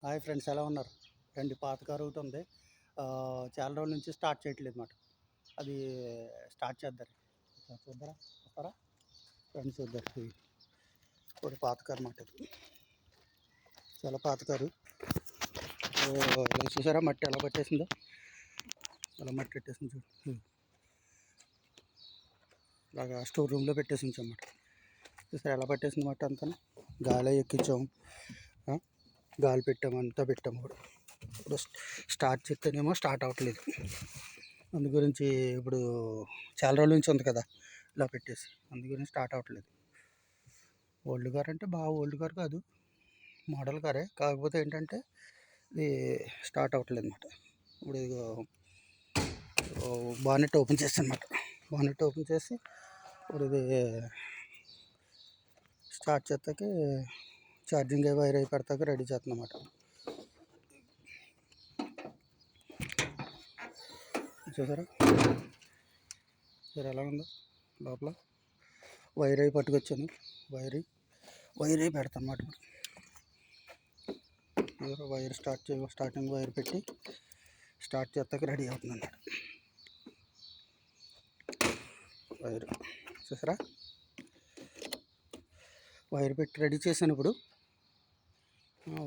Hi friends, ఎలా ఉన్నారు? రండి, పాత కారు ఒకటి ఉంది. చాలా రోజుల నుంచి స్టార్ట్ చేయట్లేదు మాట. అది స్టార్ట్ చేద్దారు. చూద్దారా, వస్తారా ఫ్రెండ్స్? చూద్దారు. ఇది ఒకటి పాత కారు మాట. ఇది చాలా పాత కారు. ఇలా చూసారా మట్టి ఎలా పట్టేసిందో? అలా మట్టి పెట్టేసింది చూడు. ఇలాగా స్టోర్ రూమ్లో పెట్టేసి ఉంచామన్నమాట. చూసారా ఎలా పట్టేసింది మట్టి అంతా? గాలి ఎక్కించాము, గాలి పెట్టాము, అంతా పెట్టాము కూడా. ఇప్పుడు స్టార్ట్ చేస్తేనేమో స్టార్ట్ అవ్వట్లేదు. అందు గురించి ఇప్పుడు చాలా రోజుల నుంచి ఉంది కదా ఇలా పెట్టేసి, అందు గురించి స్టార్ట్ అవ్వట్లేదు. ఓల్డ్ కార్ అంటే బాగా ఓల్డ్ కార్ కాదు, మోడల్ కారే. కాకపోతే ఏంటంటే ఇది స్టార్ట్ అవ్వట్లేదు అనమాట. ఇప్పుడు ఇది బానెట్ ఓపెన్ చేస్తాను అనమాట. బానెట్ ఓపెన్ చేసి ఇప్పుడు ఇది స్టార్ట్ చేస్తాకి ఛార్జింగ్ వైర్ అయి పెడతాక రెడీ చేస్తాను అనమాట. చూసారా ఎలా ఉందో? లోపల వైర్ అయి పట్టుకొచ్చాను. వైర్ అయి పెడతాను అన్నమాట. ఇప్పుడు వైర్ స్టార్టింగ్ వైర్ పెట్టి స్టార్ట్ చేస్తాక రెడీ అవుతుంది అన్నమాట. వైర్ చూసారా, వైర్ పెట్టి రెడీ చేశాను. ఇప్పుడు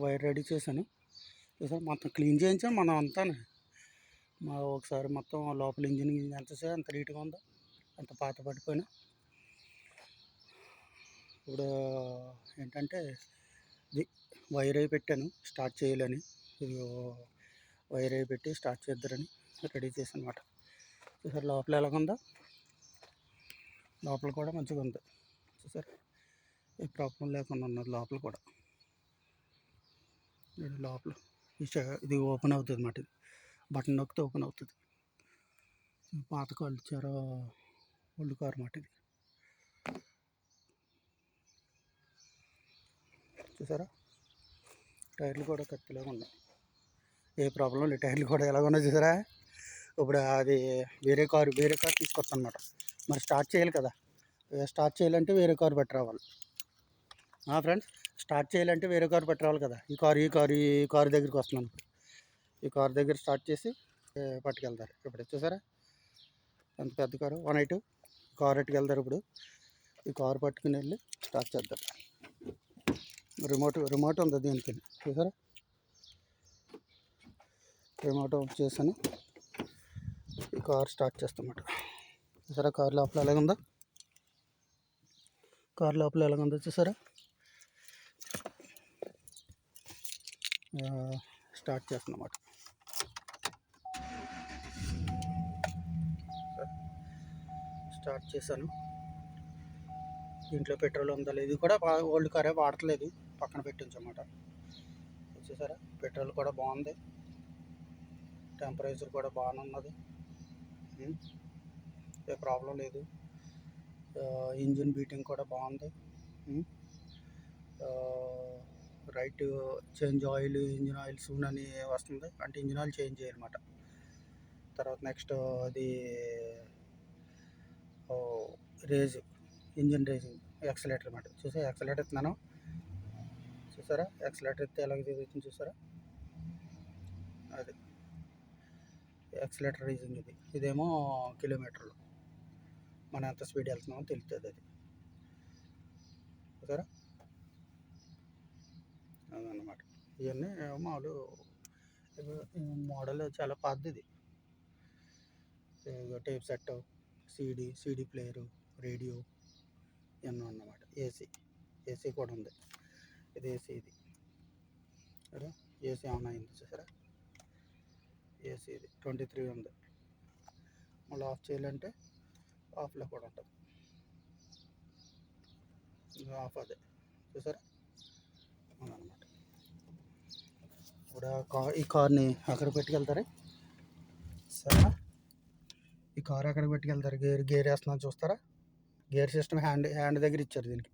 వైర్ రెడీ చేశాను. చూసారా, మొత్తం క్లీన్ చేయించాను మనం అంతా. ఒకసారి మొత్తం లోపల ఇంజిన్ ఎంత నీట్గా ఉందో, ఎంత పాత పడిపోయినా. ఇప్పుడు ఏంటంటే ఇది వైర్ అయి పెట్టాను స్టార్ట్ చేయాలని. ఇది వైర్ అయి పెట్టి స్టార్ట్ చేద్దారని రెడీ చేశాను అనమాట. చూసారు లోపల ఎలాగుందో? లోపల కూడా మంచిగా ఉంది. చూసారు ఏ ప్రాబ్లం లేకుండా ఉన్నది లోపల కూడా. ఇది లోపల ఇది ఓపెన్ అవుతుంది అన్నమాట. ఇది బటన్ నొక్కితే ఓపెన్ అవుతుంది. పాత కారు, చాలా ఓల్డ్ కార్ అన్నమాట ఇది. చూసారా టైర్లు కూడా కత్తిలాగా ఉన్నాయి, ఏ ప్రాబ్లం లేదు. టైర్లు కూడా ఎలాగ ఉన్నాయి చూసారా? ఇప్పుడు అది వేరే కారు తీసుకొస్తాను అనమాట. మరి స్టార్ట్ చేయాలి కదా, స్టార్ట్ చేయాలంటే వేరే కారు పెట్టి రావాలి ఫ్రెండ్స్. స్టార్ట్ చేయాలంటే వేరే కారు పెట్టి రావాలి కదా. ఈ కారు దగ్గరికి వస్తున్నాను. ఈ కారు దగ్గర స్టార్ట్ చేసి పట్టుకెళ్తారు. ఇప్పుడు చూసారా ఎంత పెద్ద కారు, 182 కారు ఎట్టుకెళ్తారు. ఇప్పుడు ఈ కారు పట్టుకుని వెళ్ళి స్టార్ట్ చేద్దారు. రిమోట్ ఉంది దీనికి. చూసారా రిమోట్ ఆఫ్ చేశాను. ఈ కార్ స్టార్ట్ చేస్తామన్నమాట. చూసారా కారు లోపల ఎలాగుందో? చూసారా? స్టార్ట్ చేస్తున్నమాట. స్టార్ట్ చేశాను. దీంట్లో పెట్రోల్ ఉందా లేదు, ఇది కూడా ఓల్డ్ కారే, వాడట్లేదు, పక్కన పెట్టించమాట. చూసారా పెట్రోల్ కూడా బాగుంది, టెంపరేచర్ కూడా బాగానే ఉన్నది, ఏ ప్రాబ్లం లేదు. ఇంజిన్ బీటింగ్ కూడా బాగుంది. Right change oil, engine oil soon అని వస్తుంది, అంటే ఇంజిన్ ఆయిల్ చేంజ్ చేయాలన్నమాట. తర్వాత నెక్స్ట్ అది ఇంజిన్ రేజింగ్, యాక్సిలేటర్ అన్నమాట. చూసా యాక్సిలేటర్ ఎత్తున్నాను. చూసారా యాక్సిలేటర్ ఎత్తే ఎలాగ జరుగుతుంది చూసారా? అది యాక్సిలేటర్ రేజింగ్. ఇదేమో కిలోమీటర్లు, మనం ఎంత స్పీడ్ వెళ్తున్నామో తెలుస్తుంది. అది చూసారా అదన్నమాట. ఇవన్నీ మామూలు మోడల్ చాలా పాతది. Tape set, CD player, radio ఇవన్నీ అన్నమాట. ఏసీ కూడా ఉంది. ఇది ఏసీ ఆన్ అయింది చూసారా? ఏసీ ఇది 23 ఉంది. మళ్ళీ ఆఫ్ చేయాలంటే ఆఫ్లో కూడా ఉంటుంది. ఆఫ్ అదే చూసారా అన్నమాట. ఇప్పుడు ఈ కార్ని అక్కడ పెట్టుకెళ్తారు. సరే, ఈ కార్ అక్కడ పెట్టుకెళ్తారు. గేర్ వేస్తున్నాను చూస్తారా? గేర్ సిస్టమ్ హ్యాండ్ దగ్గర ఇచ్చారు. దీనికి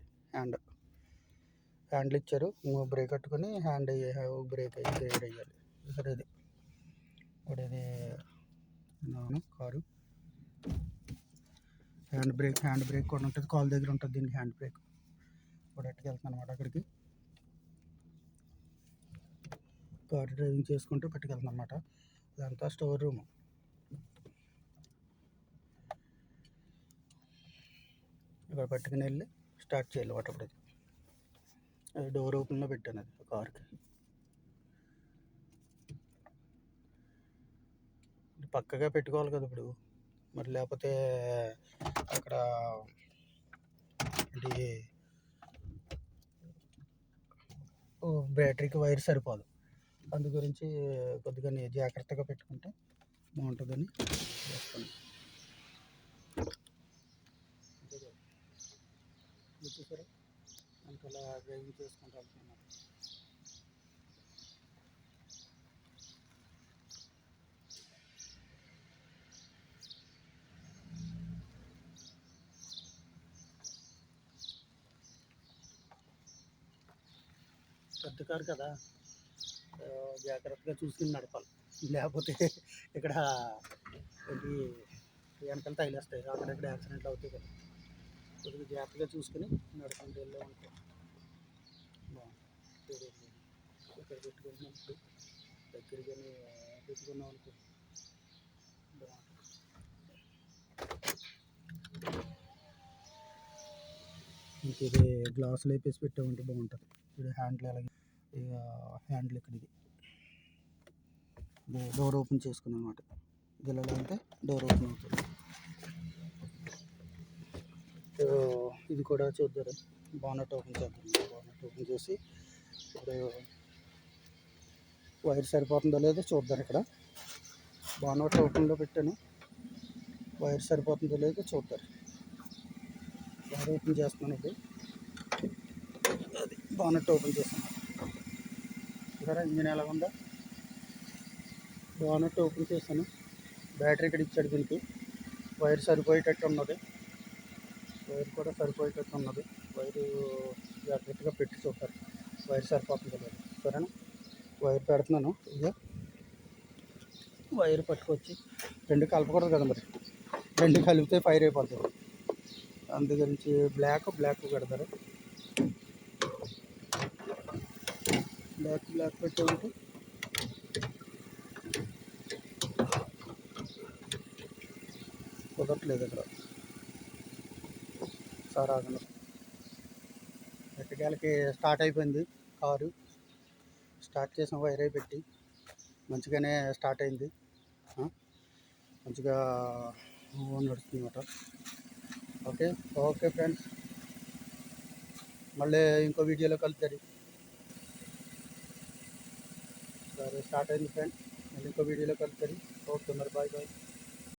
హ్యాండిల్ ఇచ్చారు. బ్రేక్ కట్టుకొని బ్రేక్ గేర్ వేయాలి. సరే ఇది ఇప్పుడు ఇది కారు హ్యాండ్ బ్రేక్ కూడా ఉంటుంది, కాల్ దగ్గర ఉంటుంది దీనికి హ్యాండ్ బ్రేక్. ఇప్పుడు ఎట్టుకెళ్తాను అనమాట అక్కడికి. కార్ డ్రైవింగ్ చేసుకుంటూ పట్టుకెళ్తాను అనమాట. ఇదంతా స్టోర్ రూమ్. ఇక్కడ పట్టుకుని వెళ్ళి స్టార్ట్ చేయాలి అప్పుడు. అది డోర్ ఓపెన్లో పెట్టాను అది కార్కి. పక్కగా పెట్టుకోవాలి కదా ఇప్పుడు, మరి లేకపోతే అక్కడ ఏంటి బ్యాటరీకి వైర్ సరిపోదు. అందు గురించి కొద్దిగా జాగ్రత్తగా పెట్టుకుంటే బాగుంటుందని చేస్తాను. చూసారా అంతలా డ్రైవింగ్ చేసుకుంటూ వెళ్తున్నాను. పెద్ద కారు కదా, జాగ్రత్తగా చూసుకుని నడపాలి. లేకపోతే ఇక్కడ ఏంటి వెనకాల తగిలేస్తాయి, అక్కడెక్కడ యాక్సిడెంట్లు అవుతాయి కదా. కొద్దిగా జాగ్రత్తగా చూసుకుని నడుచుకుంటూ వెళ్ళాం అనుకో బాగుంటుంది. ఇక్కడ పెట్టుకున్నప్పుడు దగ్గరగానే పెట్టుకున్నాం అనుకో బాగుంటుంది. ఇంక ఇది గ్లాసులు వేపేసి పెట్టామంటే బాగుంటుంది. ఇది హ్యాండిల్ అలాగే, ఇక హ్యాండిల్ ఇక్కడ ఇది డోర్ ఓపెన్ చేసుకుని అనమాట. ఇది ఎలా అంటే డోర్ ఓపెన్ అవుతుంది. ఇది కూడా చూద్దారు. బానెట్ ఓపెన్ చేద్దాం. బానెట్ ఓపెన్ చేసి ఇప్పుడు వైర్ సరిపోతుందో లేదో చూద్దాం. ఇక్కడ బానెట్ ఓపెన్లో పెట్టాను, వైర్ సరిపోతుందో లేదో చూద్దాం. వైర్ ఓపెన్ చేస్తున్నాను. ఇప్పుడు అది బానెట్ ఓపెన్ చేస్తున్నాను. చూసారా ఇంజిన్ ఎలా ఉందా. బానెట్ ఓపెన్ చేశాను. బ్యాటరీ ఇక్కడ ఇచ్చాడు. దీనికి వైర్ సరిపోయేటట్టు ఉన్నది. వైర్ కూడా సరిపోయేటట్టు ఉన్నది. వైరు జాగ్రత్తగా పెట్టి చూస్తారు వైర్ సరిపోతుంది కదా. సరేనా, వైర్ పెడుతున్నాను. ఇక వైర్ పట్టుకొచ్చి రెండు కలపకూడదు కదా, మరి రెండు కలిపితే ఫైర్ అయిపోతుంది. అందు గురించి బ్లాక్ పెడతారు. బ్లాక్ పెట్టే ఉంటే కుదరట్లేదు ఇక్కడ. సార్ ఆగండి. ఎట్టకేలకి స్టార్ట్ అయిపోయింది కారు. స్టార్ట్ చేసిన వైర్ పెట్టి మంచిగానే స్టార్ట్ అయింది. మంచిగా నడుస్తుంది అన్నమాట. ఓకే ఫ్రెండ్స్, మళ్ళీ ఇంకో వీడియోలో కలుపుతారు. సరే స్టార్ట్ అయింది ఫ్రెండ్స్, మళ్ళీ ఇంకో వీడియోలో కలుపుతారు. ఓకే మరి బాయ్.